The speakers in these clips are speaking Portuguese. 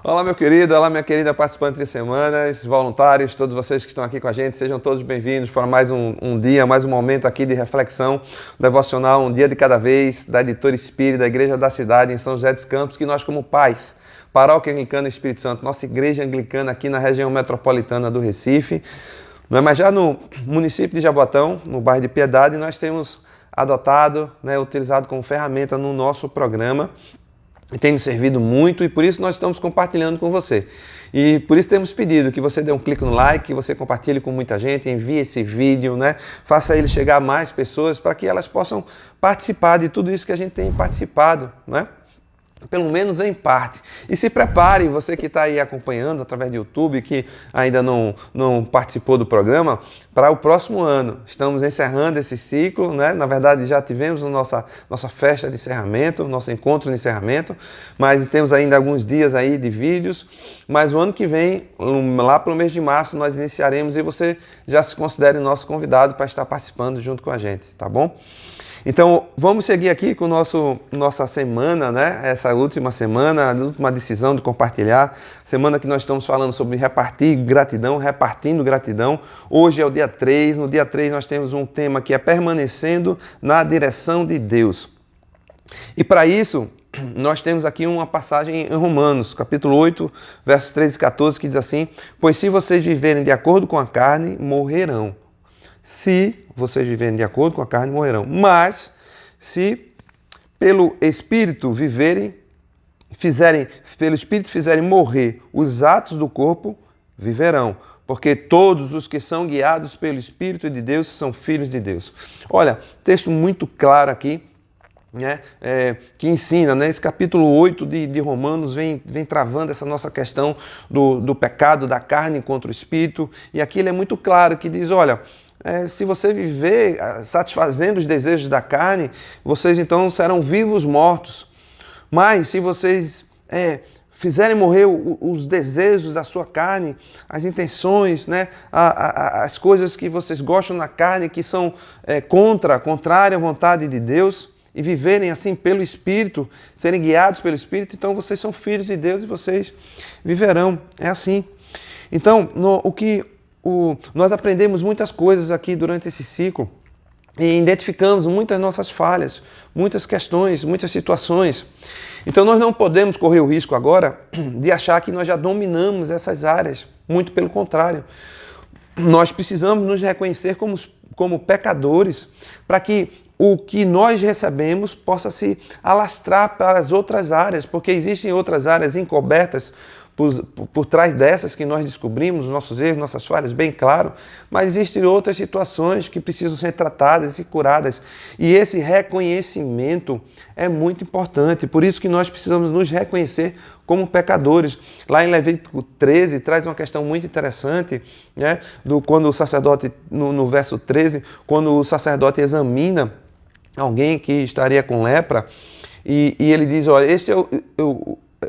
Olá, meu querido, olá, minha querida participante de semanas, voluntários, todos vocês que estão aqui com a gente, sejam todos bem-vindos para mais um dia, mais um momento aqui de reflexão devocional, um dia de cada vez, da Editora Espírita, da Igreja da Cidade, em São José dos Campos, que nós como pais, Paróquia Anglicana Espírito Santo, nossa Igreja Anglicana aqui na região metropolitana do Recife, mas já no município de Jaboatão, no bairro de Piedade, nós temos adotado, utilizado como ferramenta no nosso programa, e tem nos servido muito e por isso nós estamos compartilhando com você. E por isso temos pedido que você dê um clique no like, que você compartilhe com muita gente, envie esse vídeo, faça ele chegar a mais pessoas para que elas possam participar de tudo isso que a gente tem participado, pelo menos em parte. E se prepare, você que está aí acompanhando através do YouTube, que ainda não participou do programa, para o próximo ano. Estamos encerrando esse ciclo, Na verdade, já tivemos a nossa festa de encerramento, nosso encontro de encerramento, mas temos ainda alguns dias aí de vídeos, mas o ano que vem, lá para o mês de março, nós iniciaremos e você já se considere nosso convidado para estar participando junto com a gente, tá bom? Então, vamos seguir aqui com nossa semana, Essa última semana, a última decisão de compartilhar. Semana que nós estamos falando sobre repartir gratidão, repartindo gratidão. Hoje é o dia 3. No dia 3 nós temos um tema que é permanecendo na direção de Deus. E para isso, nós temos aqui uma passagem em Romanos, capítulo 8, versos 13 e 14, que diz assim: pois se vocês viverem de acordo com a carne, morrerão. Se vocês viverem de acordo com a carne, morrerão. Mas, se pelo Espírito pelo Espírito fizerem morrer os atos do corpo, viverão. Porque todos os que são guiados pelo Espírito de Deus são filhos de Deus. Olha, texto muito claro aqui, que ensina, esse capítulo 8 de Romanos vem travando essa nossa questão do pecado, da carne contra o Espírito. E aqui ele é muito claro, que diz, olha, se você viver satisfazendo os desejos da carne, vocês então serão vivos mortos. Mas se vocês fizerem morrer os desejos da sua carne, as intenções, as coisas que vocês gostam na carne, que são contrárias à vontade de Deus, e viverem assim pelo Espírito, serem guiados pelo Espírito, então vocês são filhos de Deus e vocês viverão. É assim. Então, nós aprendemos muitas coisas aqui durante esse ciclo e identificamos muitas nossas falhas, muitas questões, muitas situações. Então nós não podemos correr o risco agora de achar que nós já dominamos essas áreas, muito pelo contrário. Nós precisamos nos reconhecer como pecadores para que o que nós recebemos possa se alastrar para as outras áreas, porque existem outras áreas encobertas por trás dessas que nós descobrimos, nossos erros, nossas falhas, bem claro, mas existem outras situações que precisam ser tratadas e curadas. E esse reconhecimento é muito importante, por isso que nós precisamos nos reconhecer como pecadores. Lá em Levítico 13 traz uma questão muito interessante, quando o sacerdote, no verso 13, quando o sacerdote examina alguém que estaria com lepra, e ele diz, olha,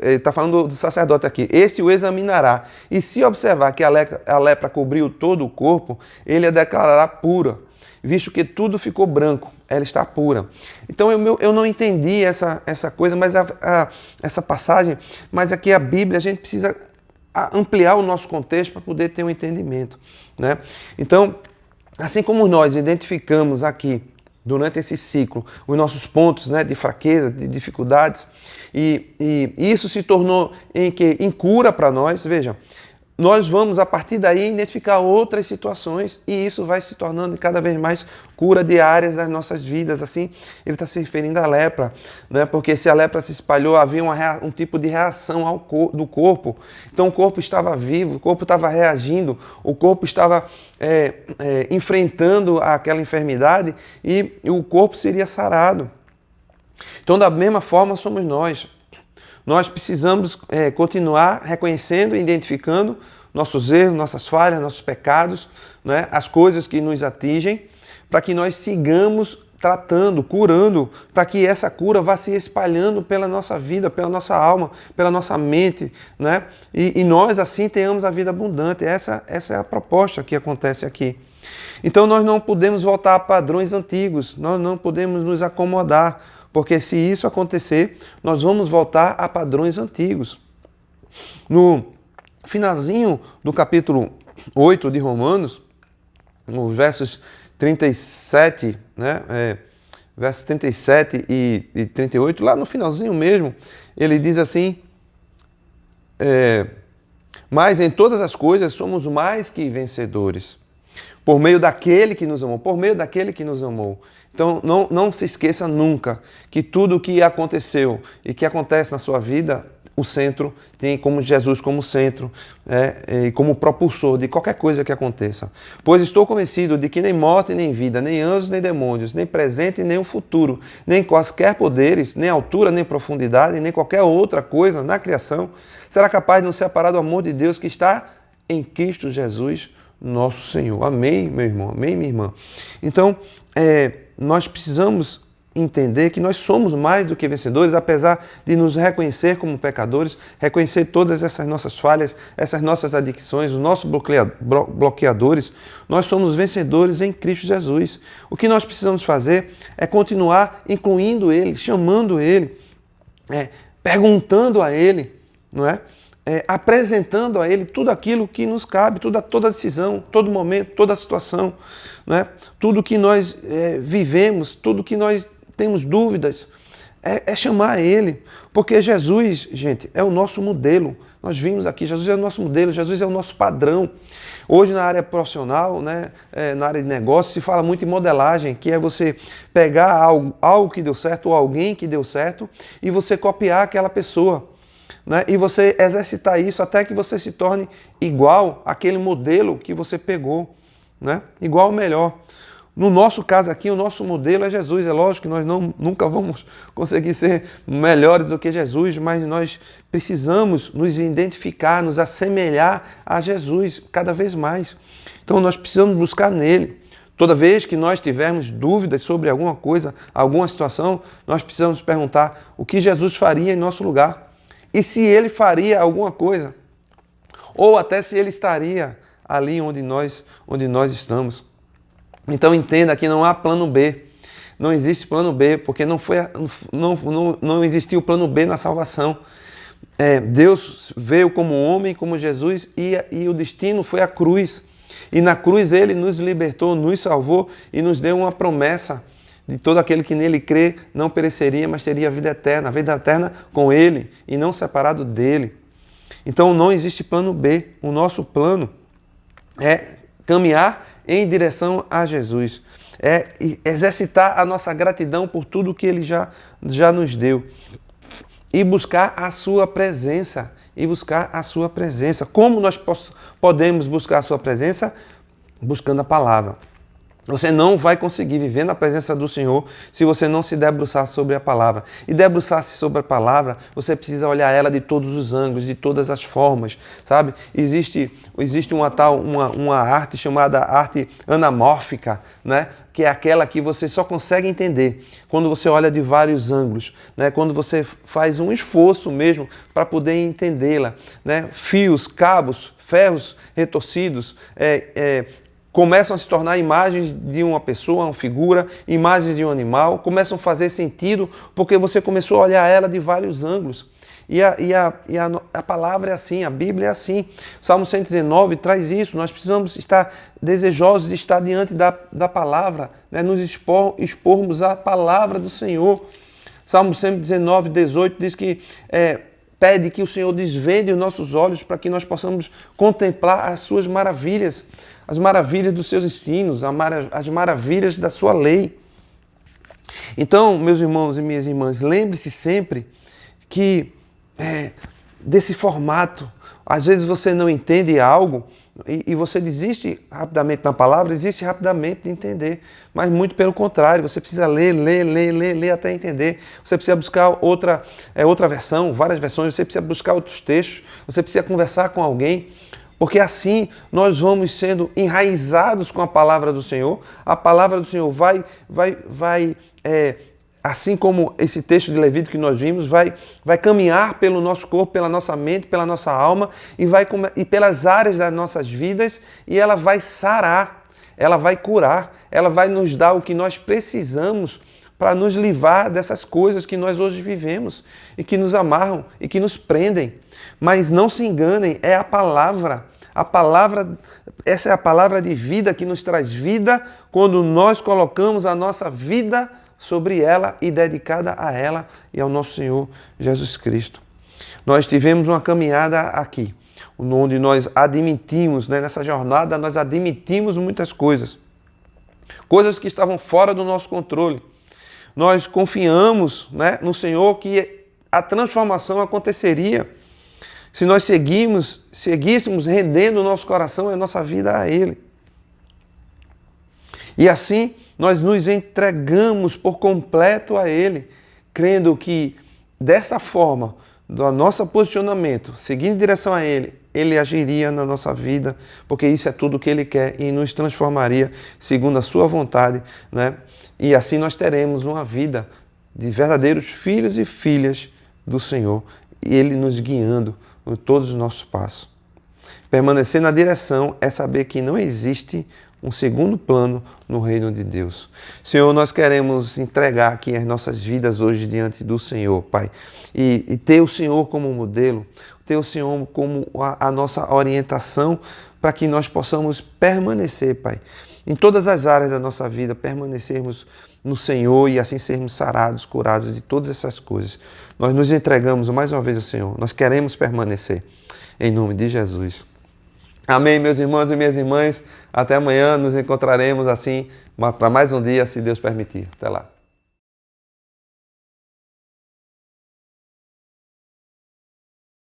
ele está falando do sacerdote aqui, esse o examinará, e se observar que a lepra cobriu todo o corpo, ele a declarará pura, visto que tudo ficou branco, ela está pura. Então eu não entendi essa coisa, mas essa passagem, mas aqui a Bíblia, a gente precisa ampliar o nosso contexto para poder ter um entendimento. Então, assim como nós identificamos aqui, durante esse ciclo, os nossos pontos de fraqueza, de dificuldades, e isso se tornou em cura para nós. Veja, nós vamos a partir daí identificar outras situações e isso vai se tornando cada vez mais cura de áreas das nossas vidas. Assim, ele está se referindo à lepra, porque se a lepra se espalhou, havia um tipo de reação do corpo. Então o corpo estava vivo, o corpo estava reagindo, o corpo estava enfrentando aquela enfermidade e o corpo seria sarado. Então, da mesma forma, somos nós. Nós precisamos continuar reconhecendo e identificando nossos erros, nossas falhas, nossos pecados, as coisas que nos atingem, para que nós sigamos tratando, curando, para que essa cura vá se espalhando pela nossa vida, pela nossa alma, pela nossa mente, e nós assim tenhamos a vida abundante. Essa é a proposta que acontece aqui. Então nós não podemos voltar a padrões antigos, nós não podemos nos acomodar, porque se isso acontecer, nós vamos voltar a padrões antigos. No finalzinho do capítulo 8 de Romanos, nos versos 37, versos 37 e 38, lá no finalzinho mesmo, ele diz assim, mas em todas as coisas somos mais que vencedores, por meio daquele que nos amou, por meio daquele que nos amou. Então, não se esqueça nunca que tudo o que aconteceu e que acontece na sua vida, o centro tem como Jesus como centro e como propulsor de qualquer coisa que aconteça. Pois estou convencido de que nem morte, nem vida, nem anjos, nem demônios, nem presente, nem o futuro, nem quaisquer poderes, nem altura, nem profundidade, nem qualquer outra coisa na criação será capaz de nos separar do amor de Deus que está em Cristo Jesus, nosso Senhor. Amém, meu irmão? Amém, minha irmã? Então, nós precisamos entender que nós somos mais do que vencedores, apesar de nos reconhecer como pecadores, reconhecer todas essas nossas falhas, essas nossas adicções, os nossos bloqueadores, nós somos vencedores em Cristo Jesus. O que nós precisamos fazer é continuar incluindo Ele, chamando Ele, perguntando a Ele, não é? Apresentando a Ele tudo aquilo que nos cabe, toda decisão, todo momento, toda situação, não é? Tudo que nós vivemos, tudo que nós temos dúvidas, chamar a Ele, porque Jesus, gente, é o nosso modelo. Nós vimos aqui, Jesus é o nosso modelo, Jesus é o nosso padrão. Hoje na área profissional, na área de negócio, se fala muito em modelagem, que é você pegar algo que deu certo ou alguém que deu certo e você copiar aquela pessoa. E você exercitar isso até que você se torne igual àquele modelo que você pegou, igual ou melhor. No nosso caso aqui, o nosso modelo é Jesus. É lógico que nós nunca vamos conseguir ser melhores do que Jesus, mas nós precisamos nos identificar, nos assemelhar a Jesus cada vez mais. Então nós precisamos buscar nele. Toda vez que nós tivermos dúvidas sobre alguma coisa, alguma situação, nós precisamos perguntar o que Jesus faria em nosso lugar. E se ele faria alguma coisa, ou até se ele estaria ali onde nós estamos. Então entenda que não há plano B, não existe plano B, porque não existiu plano B na salvação. Deus veio como homem, como Jesus, e o destino foi a cruz. E na cruz ele nos libertou, nos salvou e nos deu uma promessa de todo aquele que nele crê não pereceria, mas teria a vida eterna com ele e não separado dele. Então não existe plano B. O nosso plano é caminhar em direção a Jesus. É exercitar a nossa gratidão por tudo que Ele já nos deu. E buscar a sua presença. Como nós podemos buscar a sua presença? Buscando a palavra. Você não vai conseguir viver na presença do Senhor se você não se debruçar sobre a palavra. E debruçar-se sobre a palavra, você precisa olhar ela de todos os ângulos, de todas as formas, sabe? Existe uma arte chamada arte anamórfica, que é aquela que você só consegue entender quando você olha de vários ângulos, quando você faz um esforço mesmo para poder entendê-la. Fios, cabos, ferros retorcidos, começam a se tornar imagens de uma pessoa, uma figura, imagens de um animal, começam a fazer sentido porque você começou a olhar ela de vários ângulos. E a palavra é assim, a Bíblia é assim. Salmo 119 traz isso, nós precisamos estar desejosos de estar diante da palavra, nos expormos à palavra do Senhor. Salmo 119, 18 diz que pede que o Senhor desvende os nossos olhos para que nós possamos contemplar as suas maravilhas, as maravilhas dos seus ensinos, as maravilhas da sua lei. Então, meus irmãos e minhas irmãs, lembre-se sempre que desse formato. Às vezes você não entende algo e você desiste rapidamente na palavra, desiste rapidamente de entender. Mas muito pelo contrário, você precisa ler até entender. Você precisa buscar outra versão, várias versões, você precisa buscar outros textos, você precisa conversar com alguém. Porque assim nós vamos sendo enraizados com a palavra do Senhor. A palavra do Senhor vai assim como esse texto de Levítico que nós vimos, vai caminhar pelo nosso corpo, pela nossa mente, pela nossa alma e pelas áreas das nossas vidas, e ela vai sarar, ela vai curar, ela vai nos dar o que nós precisamos para nos livrar dessas coisas que nós hoje vivemos e que nos amarram e que nos prendem. Mas não se enganem, é a palavra. Essa é a palavra de vida que nos traz vida quando nós colocamos a nossa vida sobre ela e dedicada a ela e ao nosso Senhor Jesus Cristo. Nós tivemos uma caminhada aqui, onde nós admitimos, né, nessa jornada, nós admitimos muitas coisas. Coisas que estavam fora do nosso controle. Nós confiamos, né, no Senhor que a transformação aconteceria se nós seguíssemos rendendo o nosso coração e a nossa vida a Ele. E assim nós nos entregamos por completo a Ele, crendo que dessa forma, do nosso posicionamento, seguindo em direção a Ele, Ele agiria na nossa vida, porque isso é tudo o que Ele quer e nos transformaria segundo a sua vontade, né? E assim nós teremos uma vida de verdadeiros filhos e filhas do Senhor, e Ele nos guiando em todos os nossos passos. Permanecer na direção é saber que não existe um segundo plano no reino de Deus. Senhor, nós queremos entregar aqui as nossas vidas hoje diante do Senhor, Pai, e ter o Senhor como modelo, ter o Senhor como a nossa orientação para que nós possamos permanecer, Pai, em todas as áreas da nossa vida, permanecermos no Senhor e assim sermos sarados, curados de todas essas coisas. Nós nos entregamos mais uma vez ao Senhor, nós queremos permanecer, em nome de Jesus. Amém, meus irmãos e minhas irmãs. Até amanhã nos encontraremos assim para mais um dia, se Deus permitir. Até lá.